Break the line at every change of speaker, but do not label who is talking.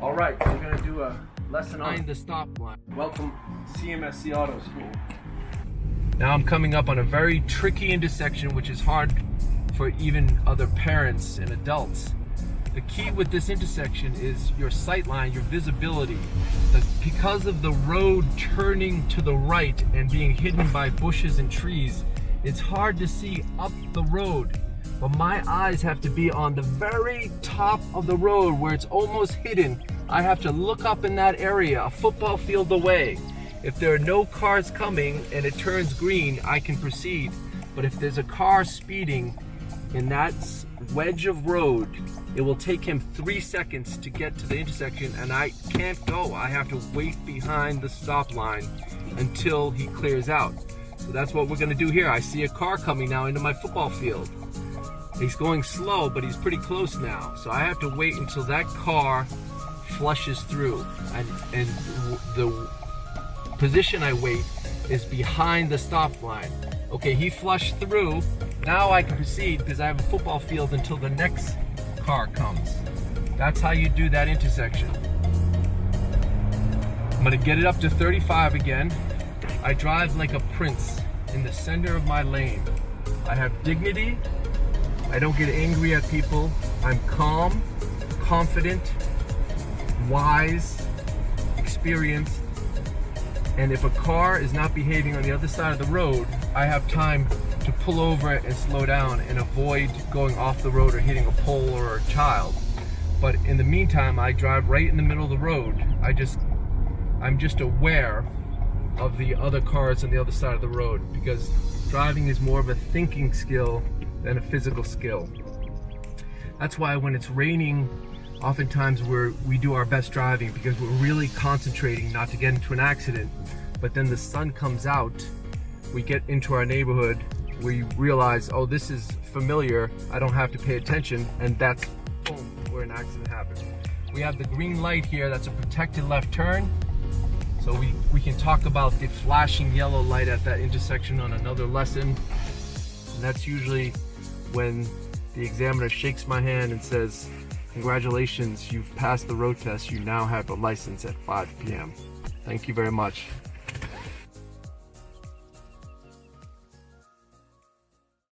All right, we're gonna do a lesson on
the stop line.
Welcome Cmsc Auto School.
Now I'm coming up on a very tricky intersection, which is hard for even other parents and adults. The key with this intersection is your sight line, your visibility. Because of the road turning to the right and being hidden by bushes and trees, it's hard to see up the road. But my eyes have to be on the very top of the road where it's almost hidden. I have to look up in that area, a football field away. If there are no cars coming and it turns green, I can proceed. But if there's a car speeding in that wedge of road, it will take him 3 seconds to get to the intersection, and I can't go. I have to wait behind the stop line until he clears out. So that's what we're gonna do here. I see a car coming now into my football field. He's going slow, but he's pretty close now. So I have to wait until that car flushes through. And the position I wait is behind the stop line. Okay, he flushed through. Now I can proceed because I have a football field until the next car comes. That's how you do that intersection. I'm gonna get it up to 35 again. I drive like a prince in the center of my lane. I have dignity. I don't get angry at people. I'm calm, confident, wise, experienced. And if a car is not behaving on the other side of the road, I have time to pull over and slow down and avoid going off the road or hitting a pole or a child. But in the meantime, I drive right in the middle of the road. I'm just aware of the other cars on the other side of the road, because driving is more of a thinking skill than a physical skill. That's why when it's raining, oftentimes we do our best driving because we're really concentrating not to get into an accident. But then the sun comes out, we get into our neighborhood, we realize, oh, this is familiar, I don't have to pay attention, and that's, boom, where an accident happens. We have the green light here, that's a protected left turn. So we can talk about the flashing yellow light at that intersection on another lesson. And that's usually when the examiner shakes my hand and says, congratulations, you've passed the road test, you now have a license at 5 p.m. Thank you very much.